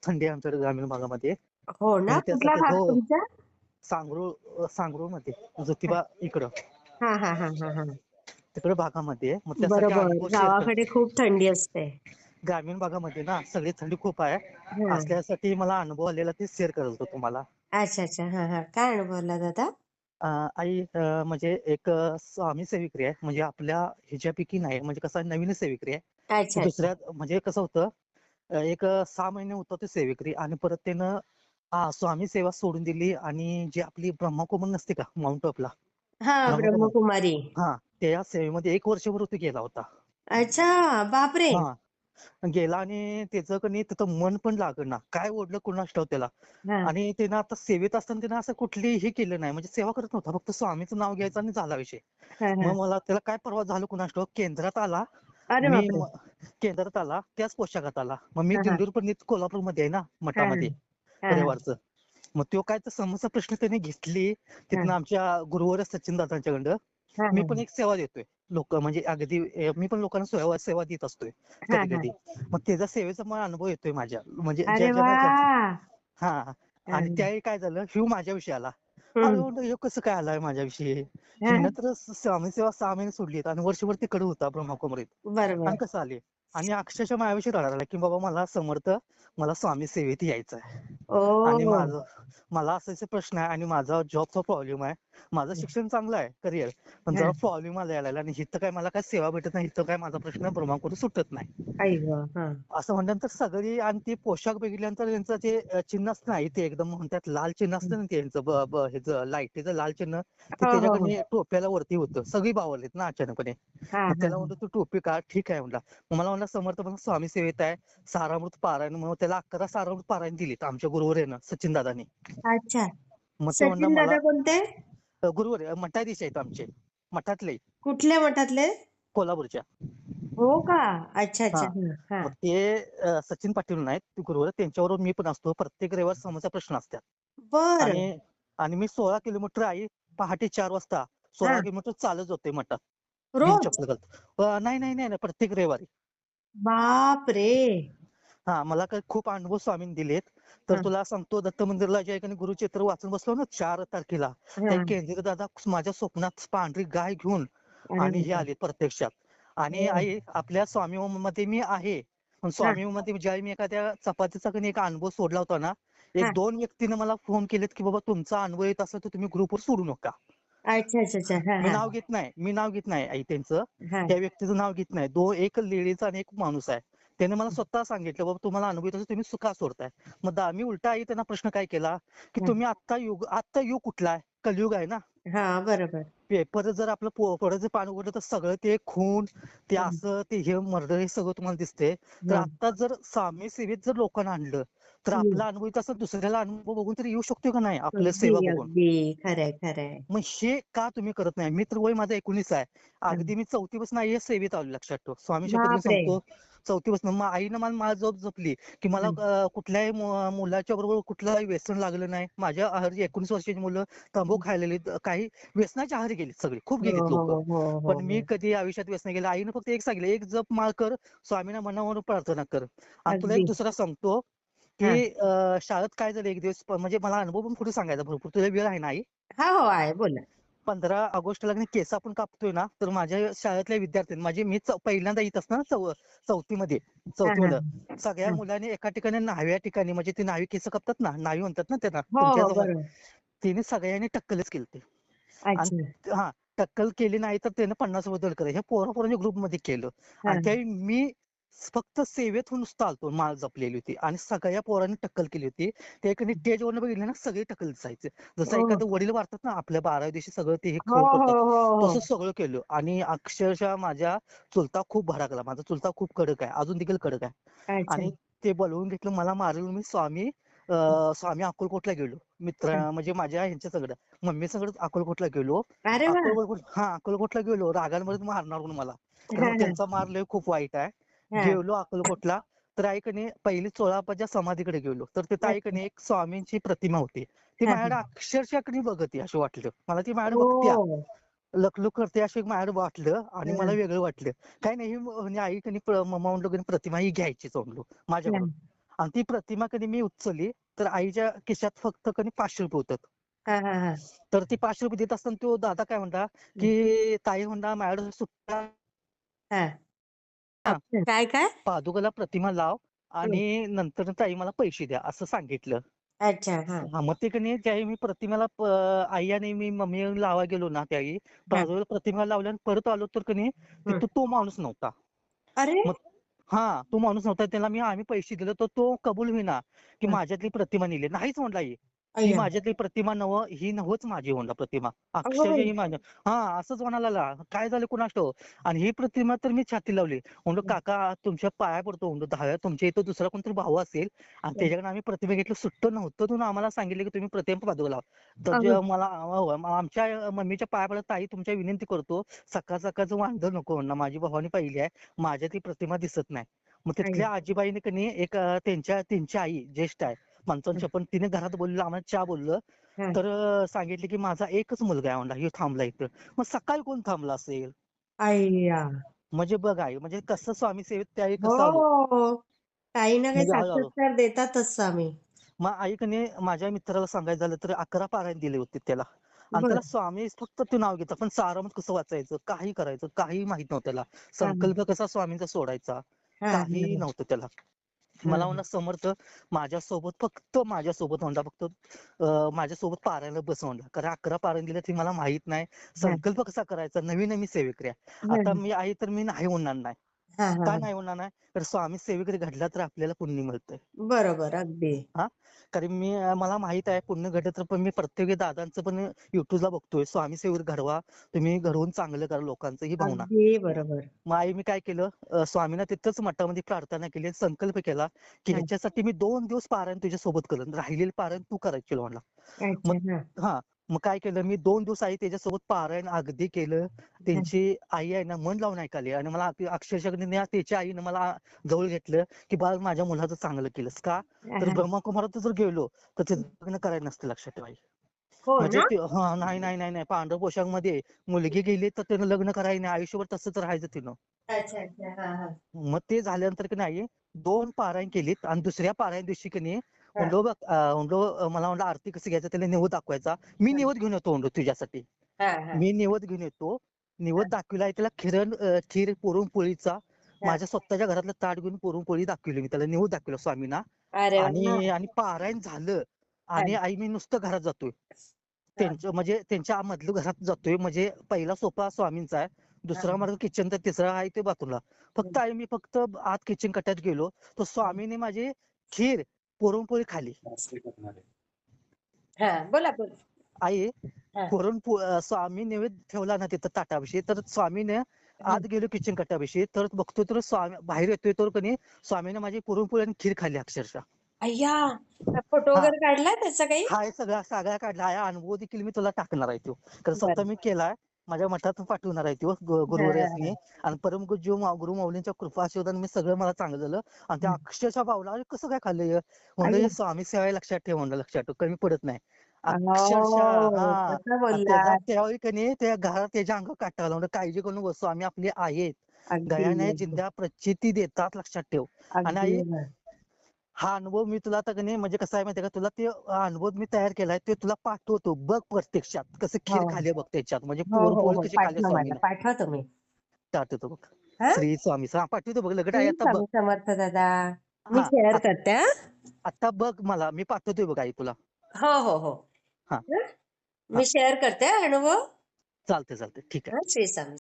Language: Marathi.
थंडी आहे आमच्याकडे ग्रामीण भागामध्ये. हो ना, म्हणजे कुठला त्यासाठी भाग हो, तुमचा? सांगरूळमध्ये ज्योतिबा इकडं हा हा हा हा हा. तिकडे भागामध्ये मग त्यासाठी बरोबर, अनुभव शेअर गावाकडे करतो. खूप थंडी असते. ग्रामीण भागामध्ये ना सगळी थंडी खूप आहे हा. असल्यासाठी मला अनुभव आलेला ते शेअर करत होतो तुम्हाला. अच्छा अच्छा, हा हा, काय अनुभवला दादा? आई म्हणजे एक स्वामी सेविक्री आहे, म्हणजे आपल्या ह्याच्यापैकी नाही, म्हणजे कसं नवीन सेविक्री आहे. ती अच्छा अच्छा. दुसऱ्या म्हणजे कसं होतं, एक 6 महिने होतं ते सेविक्री आणि परत त्यानं स्वामी सेवा सोडून दिली आणि जी आपली ब्रह्मकुमारी नसते का माउंट टॉपला, हा, ब्रह्मकुमारी, ब्रह्मकुमारी. हा त्या सेवेमध्ये 1 वर्षभर तो गेला होता. अच्छा, बापरे. हा, गेला आणि त्याचं कणी तिथं मन पण लागेना, काय ओढलं कुणास ठाऊक त्याला. हा आणि त्यानं आता सेवेत असताना त्यानं असं कुठलीही केलं नाही, म्हणजे सेवा करत नव्हता, फक्त स्वामीचं नाव घ्यायचं आणि झाला विषय. हा हा. मग मला त्याला काय परवा झालं कुणास ठाऊक, केंद्रात आला. अरे मी बापरे. केंद्रात आला त्याच पोशाखात आला. मग मी हा हा दिंडोरपर्यंत कोल्हापूरमध्ये आहे ना हा मठामध्ये हा हा रविवारचं. मग तो काय तर समस्या प्रश्न त्याने घेतली. हा तिथनं आमच्या गुरुवर सचिन दादांच्याकडं हा मी हा पण एक सेवा देतोय. लोक म्हणजे अगदी मी पण लोकांना सेवा सेवा देत असतोय हा कधी हा. कधी. मग त्याचा सेवेचा मला अनुभव येतोय माझ्या, म्हणजे ज्या अरे वा. ज्यांना ज्या, हा. हा. आणि त्यावेळी काय झालं, ह्यो माझ्याविषयी आला. अरे हम्म. म्हणलं ह्यो कसं काय आलाय माझ्याविषयी. हा. हिनं तर स्वामी सेवा 6 महिने सोडलीत आणि वर्षभर तिकडे होता ब्रह्मकुमारीत. बरोबर. आणि कसं आले. आणि अक्षरशः माझ्याविषयी रडायला लागला की बाबा मला समर्थ, मला स्वामी सेवेत यायचं आहे. आणि ओ. मला असे प्रश्न आहे आणि माझा जॉबचा प्रॉब्लेम आहे. माझं शिक्षण चांगलं आहे, करिअर, पण हा. जरा प्रॉब्लेम आला यायला आणि इथं काय मला काय सेवा भेटत नाही, इथं काय माझा प्रश्न ब्रह्मकुमारीत सुटत नाही. आई गं. हा. असं म्हटल्यानंतर सगळी, आणि ते पोशाख बघितल्यानंतर त्यांचं ते चिन्ह असतं ना ते एकदम म्हणतात लाल चिन्ह असतं ना त्यांचं ह्याचं लाईटीचं लाल चिन्ह, ते हो हो हो. त्याच्याकडे टोप्याला वरती होतं. सगळी बावरलीत ना अचानकपणे. हा मग हा त्याला हा. म्हणतो तू टोपी काढ, ठीक आहे म्हणला. मग मला म्हणला समर्थ मला स्वामी सेवेत आहे, सारामृत पारायण. मग त्याला 11 सारामृत पारायण दिलीत आमच्या गुरुवरेनं सचिन दादानी. अच्छा. मग ते म्हणला सचिन मला दादा कोणते? गुरुवर मठाधीश आहेत आमचे, मठातले, कुठल्या मठातले? कोल्हापूरच्या. हो का? अच्छा हा. अच्छा. हा हा. मग ते सचिन पाटील म्हणून आहेत ते गुरुवर, त्यांच्याबरोबर मी पण असतो. प्रत्येक रविवार समस्या प्रश्न असतात. बर. आणि आणि मी 16 किलोमीटर आई पहाटे 4 वाजता हा. 16 किलोमीटर चालत जाते मठात, बिन रोज? चप्पल घालतो. नाही नाही नाही नाही, प्रत्येक रविवारी. बाप रे. हा, मला काही खूप अनुभव स्वामींनी दिलेत. तर हा तुला सांगतो, दत्त मंदिरला ज्या ठिकाणी गुरुचरित्र वाचून बसलो ना 4 तारखेला, त्या हा. केंद्रीय दादा माझ्या स्वप्नात पांढरी गाय घेऊन अरे आणि हे बापरे. आले प्रत्यक्षात. आणि हो. आई आपल्या स्वामी मध्ये मी आहे, पण हा स्वामी मध्ये ज्यावेळी मी एखाद्या चपातीचा कधी एक अनुभव सोडला होता ना, हा. 1-2 व्यक्तीने मला फोन केलेत की बाबा तुमचा अनुभव येत असेल तर तुम्ही ग्रुपवर सोडू नका. अच्छा अच्छा अच्छा. हा मी हा नाव घेत नाही, मी नाव घेत नाही आई त्यांचं, हा. त्या व्यक्तीचं नाव घेत नाही. एक लेडीज आणि एक माणूस आहे. त्याने मला स्वतः सांगितलं बाबा तुम्हाला अनुभव येत असेल तुम्ही का सोडताय. मग मी उलटा आई त्यांना प्रश्न काय केला की हा तुम्ही आत्ता युग कुठला आहे, कलियुग आहे ना. हा. बरोबर. पेपर जर आपलं पोळ्याचं पान उघडलं तर सगळं ते खून, ते हा असं ते हे मर्डर हे सगळं तुम्हाला दिसते. तर हा. आता जर स्वामी सेवेत जर लोकांना आणलं तर हम्म. आपला अनुभव येत असं दुसऱ्याला अनुभव बघून तरी येऊ शकतो का नाही आपल्या अगदी सेवा बघून. अगदी खरंय खरंय. मग हे का तुम्ही करत नाही. मित्र वय माझा 19 आहे. हा. अगदी मी 4थी पासून सेवेत आलो, लक्षात ठेव. स्वामी शपथ घेऊन बापरे. सांगतो, 4थी पासून. मग आईनं मला जपली की मला हम्म. कुठल्याही मुलाच्या बरोबर कुठलंही व्यसन लागलं नाही. माझ्या आहारी 19 वर्षाची मुलं तंबाखू खायलेली, काही व्यसनाच्या आहारी गेलीत, सगळी खूप हो गेलीत हो लोक. हो हो पण मी हो. कधी आयुष्यात व्यसन केलं. आईनं फक्त एक सांगितलं, एक जप माळ कर, स्वामींना मनावरून प्रार्थना कर. आणि तुला एक अगदी. दुसरा सांगतो की हा शाळेत काय झालं एक दिवस, म्हणजे मला अनुभव पण पुढे सांगायचा भरपूर, तुला वेळ आहे ना आई. हा हो आहे बोला. 15 ऑगस्टला केस आपण कापतोय ना, तर माझ्या शाळेतल्या विद्यार्थ्यांनी, माझी मी पहिल्यांदा येत असताना चौथीमध्ये हा हा चौथीमध्ये सगळ्या हा. मुलांनी एका ठिकाणी न्हाव्या ठिकाणी, म्हणजे ती न्हावी केस कापतात ना, न्हावी म्हणतात ना त्यांना हो तुमच्या हो जवळ, बरोबर. तिने सगळ्यांनी टक्कलच केली. अच्छा. आणि हा, टक्कल केली नाही तर त्यानं 50 रुपये दंड करायचं, हे पोरांच्या ग्रुपमध्ये केलं. हा आणि त्यावेळी मी फक्त सेवेतून नुसतं आलतो, माळ जपलेली होती आणि सगळ्या पोरांनी टक्कल केली होती. ते एकाने स्टेजवरनं बघितलं ना, सगळे टक्कल दिसायचे. जसं ओ. एखादं वडील वारतात ना आपल्या 12व्या दिवशी सगळं ते हे हो खवर हो करतात, हो हो. तसं सगळं केलं. आणि अक्षरशः माझ्या चुलता खूप भडकला. माझा चुलता खूप कडक आहे, अजून देखील कडक आहे. अच्छा. आणि ते बोलवून घेतलं, मला मारून मी स्वामी अक्कलकोटला गेलो. म्हणजे माझ्या ह्यांच्या सगळं मम्मी सगळं अक्कलकोटला गेलो. अरे वा. अक्कलकोटला गेलो. रागांमध्ये मारणार म्हणून मला, हा कारण हा त्यांचा मार लय खूप वाईट आहे. हा. गेलो अक्कलकोटला. तर आईकडे पहिली चोळाप्पाच्या समाधीकडे गेलो, तर तिथं अच्छा. आईकडे एक स्वामींची प्रतिमा होती. ती हा माझ्याकडे हा. अक्षरशः कडे बघते अशी वाटलं मला, ती माझ्याकडे बघत्या, ओ. लखलूक करते अशी माझ्याकडे वाटलं. आणि हा मला वेगळं वाटलं. काही नाही, म्हणजे आई त्यांनी मम्मा म्हणलो प्रतिमा ही घ्यायचीच म्हणलो हा माझ्याकडून. आणि ती प्रतिमा कधी मी उचलली तर आईच्या खिशात फक्त कधी 500 रुपये होतात. हा हा हा तर ती 500 रुपये देत असताना तो दादा काय म्हणला की ताई म्हणला माझ्याकडे सुट्टा हा. अच्छा. काय काय? पादुकाला प्रतिमा लाव हं. आणि नंतर ताई मला पैसे द्या असं सांगितलं. अच्छा. हा हा मग ते कणी ज्यावेळी मी प्रतिमेला आई आणि मी मम्मी लावायला गेलो ना त्यावेळी हा. प्रतिमेला लावल्या आणि परत आलो तर कणी हं. तिथं तो माणूस नव्हता. अरे. मग हा तो माणूस नव्हता त्याला आम्ही पैसे दिले तर तो कबूल होईना की हा. माझ्यातली प्रतिमा नेली नाहीच म्हणला ही अय्या. माझ्यातली प्रतिमा नव ही नवच माझी म्हणला प्रतिमा अगं अक्षरशः बाई. ही माझ्या हा असंच म्हणाला काय झालं कुणास ठाऊक. आणि ही प्रतिमा तर मी छाती लावली म्हणलो हं. काका तुमच्या पाया पडतो म्हणलो दहाव्या तुमच्या इथं दुसरा कोणतरी भाऊ असेल आणि हं. त्याच्याकडे आम्ही प्रतिमा घेतलं सुट्ट नव्हतं तुम्ही आम्हाला सांगितलं की तुम्ही प्रतिमा पादुका लावा. तर अगं. मला आमच्या मम्मीच्या पाया पडत ताई तुमच्या विनंती करतो सकाळ सकाळचं वांदं नको म्हणणं माझी भावानी पाहिली आहे माझ्या ती प्रतिमा दिसत नाही. मग अय्या. तिथल्या आजीबाईने कणी एक त्यांची आई ज्येष्ठ आहे हं. 55 पण तिने घरात बोललं आम्हाला चहा बोललं हं. तर सांगितले की माझा एकच मुलगा आहे म्हणला ह्यो थांबला इथं. मग सकाळी कोण थांबला असेल. अय्या. म्हणजे बघ आई म्हणजे कसं स्वामी सेवेत त्यावेळी कसं आलो. हो. काही ना काही म्हणजे हळूहळू साक्षात्कार देतातच स्वामी. मग आईकडे माझ्या मित्राला सांगायचं झालं तर 11 पारायण दिले होते त्याला. आणि बर. त्याला स्वामी फक्त ते नाव घेतात पण सारामत कसं वाचायचं काही करायचं काही माहित नव्हतं त्याला. हा संकल्प कसा स्वामींचा सोडायचा हा काही नव्हतं त्याला. हा मला म्हणला समर्थ माझ्यासोबत म्हणला फक्त माझ्यासोबत पारायणला बस म्हणला कारण 11 पारायण दिलं ते मला माहित नाही. हा संकल्प कसा करायचा नवीन मी सेवेकरी आहे. आता मी आई तर मी नाही म्हणणार नाही. हा का हा. नाही म्हणणार नाही तर स्वामी सेवेकरी घडला तर आपल्याला पुण्य मिळतंय. बरोबर अगदी. हा कारण मला माहित आहे पुण्य घडत तर पण मी प्रत्येक दादांचं पण युट्यूबला बघतोय स्वामी सेवेवर घडवा तुम्ही घडवून चांगलं करा लोकांचं ही भावना. अगदी बरोबर. मग आई मी काय केलं स्वामींना तिथंच मठामध्ये प्रार्थना केली संकल्प केला की हा. ह्याच्यासाठी मी 2 दिवस पारायण तुझ्या सोबत करेन राहिलेलं पारायण तू करायची म्हणला. अच्छा. मग हा हा मग काय केलं मी 2 दिवस आई त्याच्यासोबत पारायण अगदी केलं. हा त्यांची आई आहे ना मन लावून ऐकाली आणि मला अक्षरशः त्याच्या आईनं मला जवळ घेतलं की बाळ माझ्या मुलाचं चांगलं केलंस का तर हा. ब्रह्मकुमारात जर गेलो तर ते लग्न करायला नसतं लक्षात ठेवा. हो म्हणजे ना. ते हा नाही नाही नाही नाही पांढऱ्या पोशाख मध्ये मुलगी गेली तर त्यानं लग्न करायला नाही आयुष्यभर तसंच राहायचं तिनं. अच्छा अच्छा. हा हा मग ते झाल्यानंतर की नाही 2 पारायण केलीत आणि दुसऱ्या पारायण दिवशी की नाही हा म्हणलो बघ मला म्हणलं आरती कसं घ्यायचं त्याला निवद दाखवायचा मी निवद घेऊन येतो म्हणलो तुझ्यासाठी. हा हा मी निवद घेऊन येतो. निवद दाखविला आहे त्याला खीर पुरणपोळीचा हा. माझ्या स्वतःच्या घरातलं ताट घेऊन पुरणपोळी दाखविली मी त्याला निवद दाखविला स्वामींना. अरे वा. आणि पारायण झालं हा आणि आई मी नुसतं घरात जातोय. हा त्यांच्या म्हणजे त्यांच्या मधलं घरात जातोय म्हणजे पहिला सोपा स्वामींचा आहे. हा दुसरा मार्ग किचन तर तिसरा आहे ते बाथरूमला. फक्त आई मी फक्त आत किचन कट्ट्यात गेलो तर स्वामीने माझी खीर पुरणपोळी खाली. हा. बोला बोला. आई हा. स्वामी नैवेद्य ठेवला ना तिथं ताटाविषयी तर स्वामीने हं. आत गेलो किचन कट्ट्याविषयी तर बघतो तर स्वामी बाहेर येतोय तर कणी स्वामीने माझी पुरणपोळी आणि खीर खाल्ली अक्षरशः. अय्या. फोटो हा वगैरे काढला त्याचा काही? हा हे सगळा काढला आहे अनुभव देखील मी तुला टाकणार आहे तो कारण स्वतः बरं. मी केलाय. माझ्या मठातून पाठवणार आहे तो हा गुरुवारी हा असणे आणि गुरु माऊलींच्या कृपा आशीर्वादाने मी सगळं मला चांगलं झालं. आणि त्या हं. अक्षरशः भावला अरे कसं काय खाल्लं म्हणलं अय्या. हे स्वामी सेवा आहे, लक्षात ठेव म्हणलं लक्षात ठेव कमी पडत नाही. अक्षरशः हो. हा कसं आणि त्याचा बोललात. त्यावेळी कणी त्या घरात त्याच्या अंगावर काटा आला म्हणलं काळजी करू नको स्वामी आपले आहेत. अगदी गयाने अगदी जिंद्या प्रचिती देतात लक्षात ठेव. आणि अगदी आई बरोबर. हा अनुभव मी तुला आता कणी म्हणजे कसं आहे माहितीये का तुला ते अनुभव मी तयार केलाय ते तुला पाठवतो बघ प्रत्यक्षात कसं हो खीर खाली बघ त्याच्यात म्हणजे हो हो पुरणपोळी हो. कशी खाली पाठवा मला स्वामीनं. पाठवा तुम्ही. पाठवतो बघ. हा. श्री स्वामी पाठवतो बघ लगेच आहे श्री आता बघ. स्वामी समर्थ दादा. मी हा शेअर करते हा. आता बघ मला मी पाठवतोय बघ आई तुला. हो हो हो. हा हं? हा मी शेअर करते हा अनुभव. चालते ठीक आहे. हा. श्री स्वामी